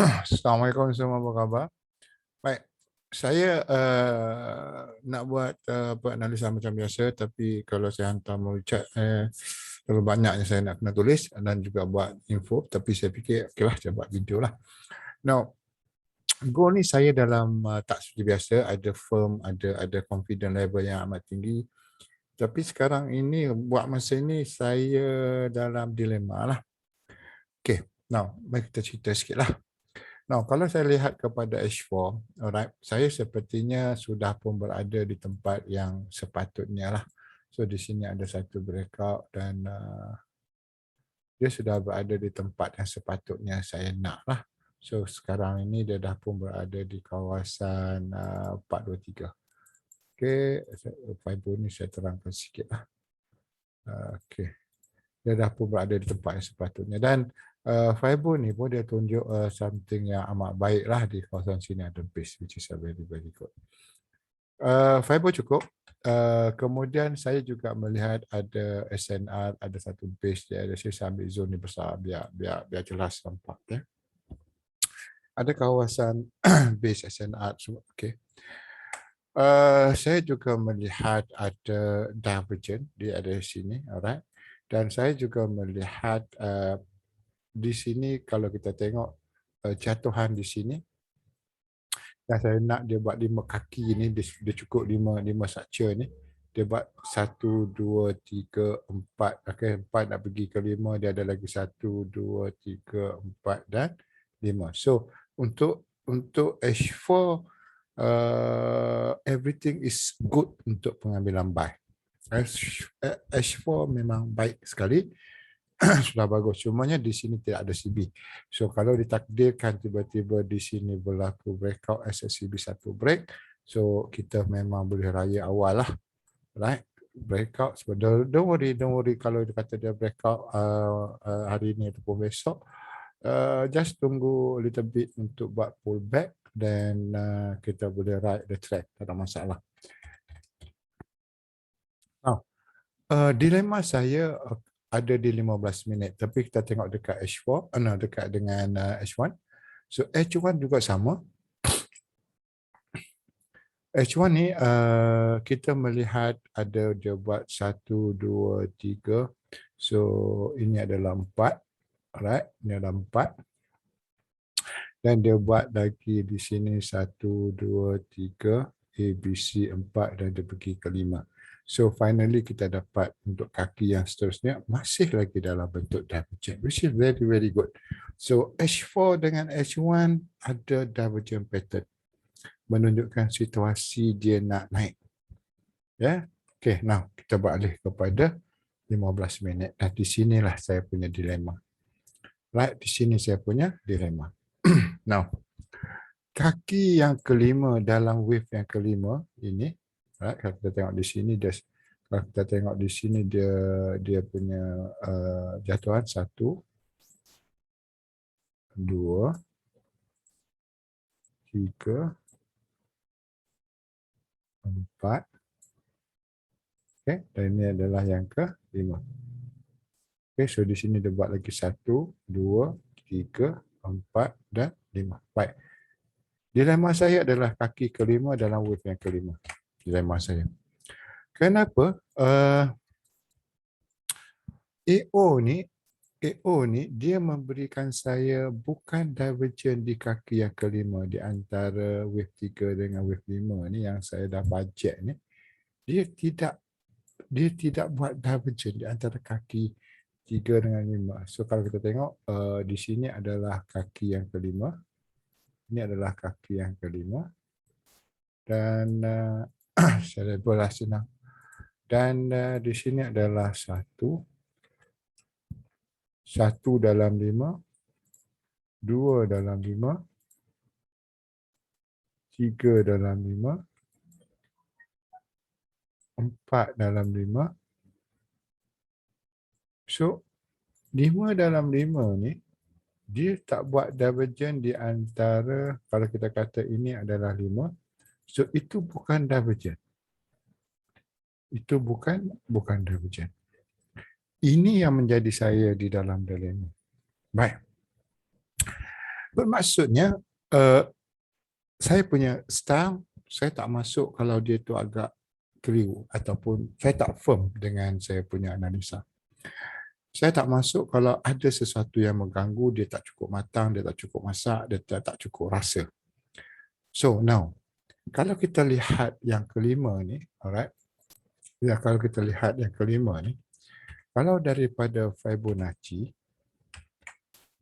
Assalamualaikum semua, apa khabar? Baik, saya nak buat apa analisa macam biasa, tapi kalau saya hantar melalui chat, terlalu banyaknya saya nak kena tulis dan juga buat info, tapi saya fikir okeylah saya buat video lah. Now, goal ni saya dalam tak seperti biasa, ada firm, ada confident level yang amat tinggi. Tapi sekarang ini buat masa ini saya dalam dilema lah. Okay, now mari kita cerita sikit lah. Now, kalau saya lihat kepada H4, alright, saya sepertinya sudah pun berada di tempat yang sepatutnya lah. So, di sini ada satu breakout dan dia sudah berada di tempat yang sepatutnya saya nak lah. So, sekarang ini dia dah pun berada di kawasan 423. Okay, fiber ni saya terangkan sikit lah. Okay, dia dah pun berada di tempat yang sepatutnya. Dan fiber ni pun dia tunjuk something yang amat baik lah di kawasan sini, ada base, which is a very very good. Fiber cukup. Kemudian saya juga melihat ada SNR, ada satu base dia, ada saya ambil zone ni besar biar jelas nampak ya. Ada kawasan base SNR semua. Okay. Saya juga melihat ada divergent, dia ada di sini, alright. Dan saya juga melihat di sini kalau kita tengok jatuhan di sini. Dan saya nak dia buat 5 kaki ni, dia cukup 5 structure ni. Dia buat 1, 2, 3, 4. Okay, 4 nak pergi ke 5, dia ada lagi 1, 2, 3, 4 dan 5. So, untuk H4, everything is good untuk pengambilan buy. H4 memang baik sekali. Sudah bagus. Cumanya di sini tidak ada CB. So kalau ditakdirkan tiba-tiba di sini berlaku breakout as a CB satu break, so kita memang boleh raya awal lah. Right? Breakout. So don't worry kalau dia kata dia breakout hari ini ataupun besok. Just tunggu little bit untuk buat pullback dan kita boleh ride the track. Tak ada masalah. Now, dilema saya ada di 15 minit, tapi kita tengok dekat H4, dekat dengan H1. So H1 juga sama. H1 ni kita melihat ada dia buat 1, 2, 3. So ini adalah 4. Alright, ini adalah 4. Dan dia buat lagi di sini 1, 2, 3, ABC 4 dan dia pergi ke 5. So finally kita dapat untuk kaki yang seterusnya masih lagi dalam bentuk divergent, which is very very good. So H4 dengan H1 ada divergent pattern, menunjukkan situasi dia nak naik. Ya, okay. Now kita beralih kepada 15 minit. Dan di sinilah saya punya dilema. Right, di sini saya punya dilema. Now, kaki yang kelima dalam wave yang kelima ini. Right, kalau kita tengok di sini, kalau kita tengok di sini dia punya jatuhan 1, 2, 3, 4. Okay, dan ini adalah yang ke-5. Okay, so di sini dia buat lagi 1, 2, 3, 4 dan 5. Baik. Dilema saya adalah kaki kelima dalam wave yang kelima. Dilema saya. Kenapa? AO ni dia memberikan saya bukan divergent di kaki yang kelima di antara wave 3 dengan wave 5 ni yang saya dah bajet ni. Dia tidak buat divergent di antara kaki 3 dengan 5. So kalau kita tengok di sini adalah kaki yang kelima. Ini adalah kaki yang kelima. Dan saya boleh senang. Dan di sini adalah 1 dalam 5, 2 dalam 5, 3 dalam 5, 4 dalam 5. So 5 dalam 5 ni dia tak buat divergent di antara, kalau kita kata ini adalah 5, so itu bukan divergent. Itu bukan divergent. Ini yang menjadi saya di dalam dilema. Baik. Bermaksudnya saya punya style, saya tak masuk kalau dia tu agak keliru ataupun saya tak firm dengan saya punya analisa. Saya tak masuk kalau ada sesuatu yang mengganggu, dia tak cukup matang, dia tak cukup masak, dia tak cukup rasa. So now, kalau kita lihat yang kelima ni, alright, ya, kalau kita lihat yang kelima ni, kalau daripada Fibonacci,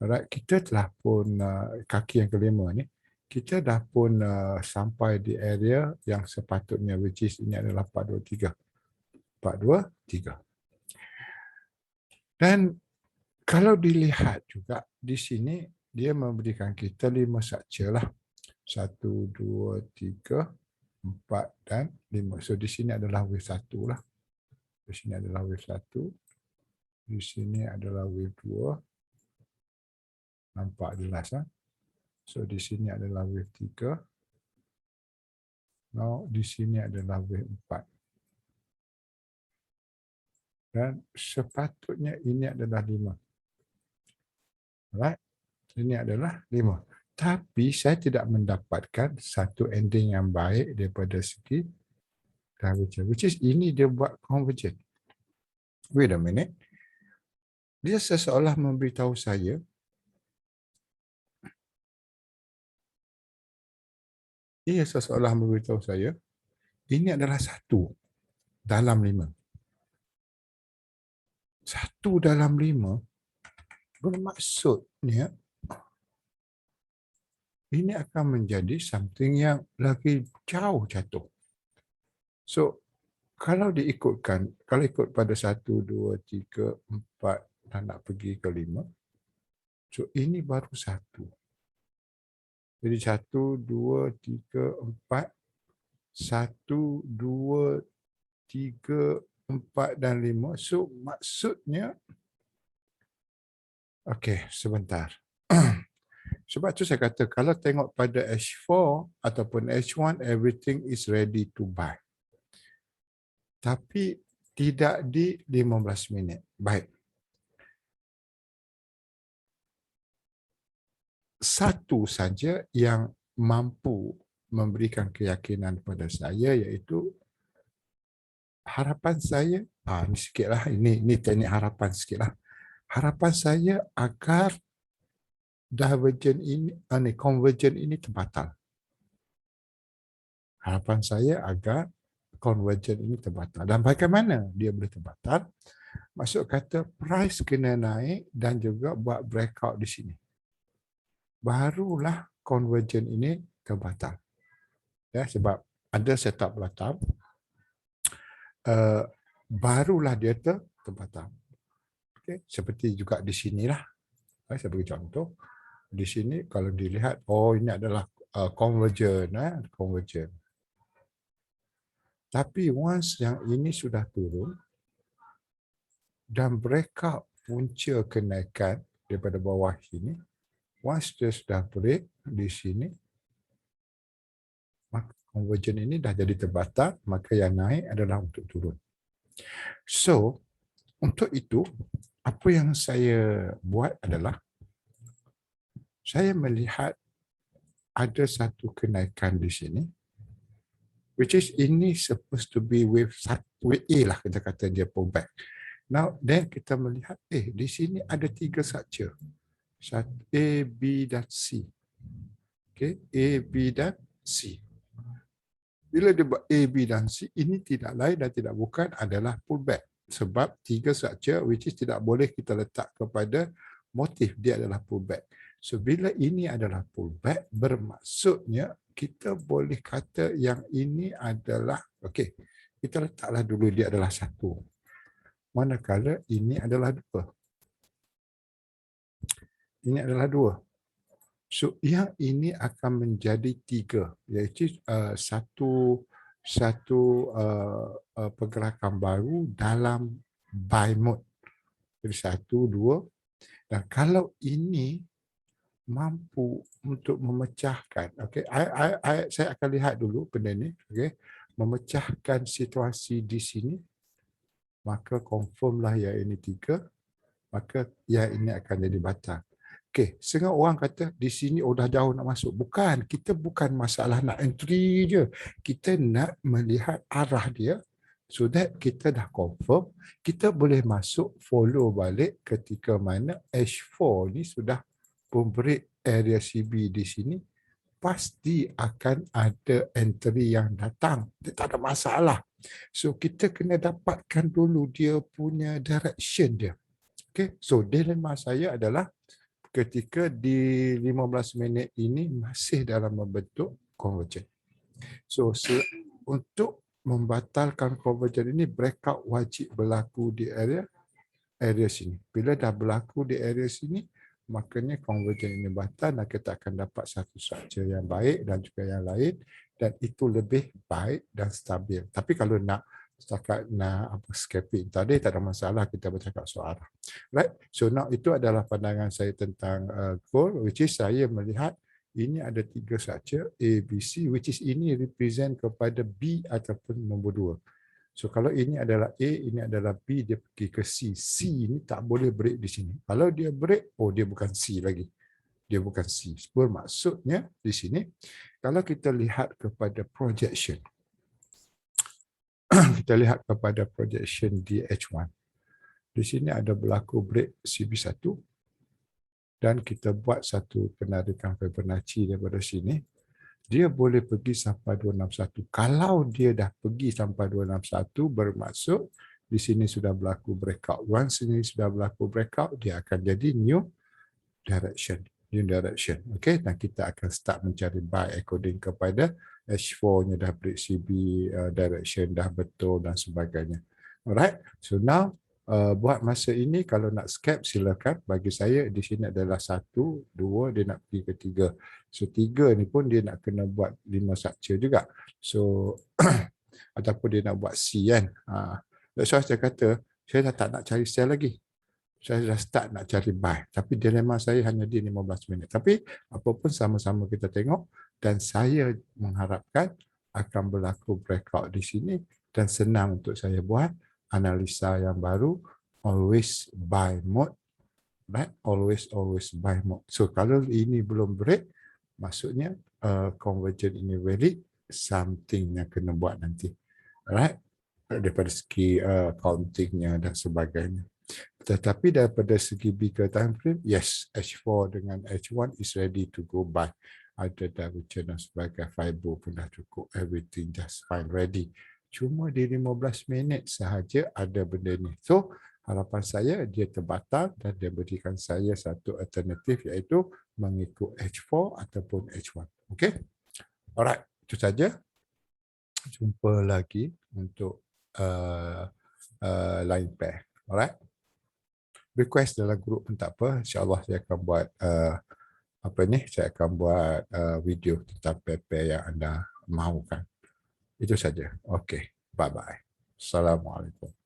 alright, kita telah pun kaki yang kelima ni, kita dah pun sampai di area yang sepatutnya, which is ini adalah 423. 423. Dan kalau dilihat juga di sini, dia memberikan kita 5 structure lah. 1, 2, 3, 4 dan 5. So di sini adalah wave 1 lah. Di sini adalah wave 1. Di sini adalah wave 2. Nampak jelas lah. So di sini adalah wave 3. Now di sini adalah wave 4. Dan sepatutnya ini adalah 5. Alright. Ini adalah 5. Tapi saya tidak mendapatkan satu ending yang baik daripada segi divergent. Which is ini dia buat convergent. Wait a minute. Dia seseolah memberitahu saya ini adalah 1 dalam 5. 1 dalam 5 bermaksudnya ini akan menjadi something yang lagi jauh jatuh. So, kalau diikutkan, kalau ikut pada 1, 2, 3, 4 dan nak pergi ke 5, so ini baru 1. Jadi 1, 2, 3, 4, 1, 2, 3, 4 dan 5. So, maksudnya, okey, sebentar. Sebab tu saya kata, kalau tengok pada H4 ataupun H1, everything is ready to buy. Tapi tidak di 15 minit. Baik. Satu saja yang mampu memberikan keyakinan kepada saya, iaitu harapan saya, ini sikitlah, ini teknik harapan sikitlah. Harapan saya agar divergent ini, convergent ini terbatal. Harapan saya agar convergent ini terbatal. Dan bagaimana dia boleh terbatal? Maksud kata price kena naik dan juga buat breakout di sini. Barulah convergent ini terbatal. Ya, sebab ada setup belakang, barulah dia terbatal. Okay. Seperti juga di sinilah. Saya bagi contoh. Di sini kalau dilihat, ini adalah convergent. Convergent. Tapi once yang ini sudah turun dan breakout punca kenaikan daripada bawah sini, once dia sudah break di sini, maka convergent ini dah jadi terbatal, maka yang naik adalah untuk turun. So, untuk itu, apa yang saya buat adalah saya melihat ada satu kenaikan di sini, which is ini supposed to be wave A lah, kita kata dia pullback. Now, then kita melihat, di sini ada 3 structure. A, B dan C. Okay, A, B dan C. Bila dia buat A, B dan C, ini tidak lain dan tidak bukan adalah pullback. Sebab 3 structure, which is tidak boleh kita letak kepada motif dia adalah pullback. So, bila ini adalah pullback, bermaksudnya kita boleh kata yang ini adalah, okey, kita letaklah dulu dia adalah 1. Manakala ini adalah 2. Ini adalah 2. So, yang ini akan menjadi 3, iaitu satu pergerakan baru dalam buy mode. Jadi 1, 2. Dan kalau ini mampu untuk memecahkan, okay, saya akan lihat dulu benda ni, okay, memecahkan situasi di sini, maka confirmlah yang ini 3, maka yang ini akan jadi batal. Okey, setengah orang kata di sini dah jauh nak masuk. Bukan, kita bukan masalah nak entry je. Kita nak melihat arah dia so that kita dah confirm, kita boleh masuk follow balik ketika mana H4 ni sudah membreak area CB di sini, pasti akan ada entry yang datang. Dia tak ada masalah. So kita kena dapatkan dulu dia punya direction dia. Okay, so dilema saya adalah ketika di 15 minit ini masih dalam membentuk convergent. So untuk membatalkan convergent ini, breakout wajib berlaku di area sini. Bila dah berlaku di area sini, makanya convergent ini batal dan kita akan dapat satu structure yang baik dan juga yang lain, dan itu lebih baik dan stabil. Tapi kalau nak setakat nak scalping tadi, tak ada masalah kita bercakap soal arah. Right? So now itu adalah pandangan saya tentang gold, which is saya melihat ini ada 3 structure A, B, C, which is ini represent kepada B ataupun nombor 2. So kalau ini adalah A, ini adalah B, dia pergi ke C. C ini tak boleh break di sini. Kalau dia break, dia bukan C lagi. Dia bukan C. Bermaksudnya di sini, kalau kita lihat kepada projection, kita lihat kepada projection di H1. Di sini ada berlaku break CB1 dan kita buat satu penarikan Fibonacci daripada sini. Dia boleh pergi sampai 261. Kalau dia dah pergi sampai 261, bermaksud di sini sudah berlaku breakout. Once sini sudah berlaku breakout, dia akan jadi new direction. New direction. Okay, dan kita akan start mencari buy according kepada H4-nya dah break CB, direction dah betul dan sebagainya. Alright, so now buat masa ini kalau nak scalp silakan. Bagi saya di sini adalah 1, 2, dia nak pergi ke 3. So 3 ni pun dia nak kena buat 5 structure juga. So ataupun dia nak buat C kan. That's why saya kata saya dah tak nak cari sell lagi. Saya dah start nak cari buy. Tapi dilema saya hanya di 15 minit. Tapi apapun sama-sama kita tengok, dan saya mengharapkan akan berlaku breakout di sini dan senang untuk saya buat analisa yang baru. Always buy mode. Right? Always buy mode. So kalau ini belum break, maksudnya convergent ini valid, something yang kena buat nanti. Alright? Daripada segi countingnya dan sebagainya. Tetapi daripada segi bigger time frame, yes, H4 dengan H1 is ready to go buy. Ada divergence dan sebagai fiber pun dah cukup. Everything just fine, ready. Cuma di 15 minit sahaja ada benda ni. So, harapan saya dia terbatal dan dia berikan saya satu alternatif, iaitu mengikut H4 ataupun H1. Okay? Alright, itu saja. Jumpa lagi untuk line pair. Alright? Request dalam grup pun tak apa. InsyaAllah saya akan buat saya akan buat video tentang pair yang anda mahukan. Itu saja. Okey. Bye-bye. Assalamualaikum.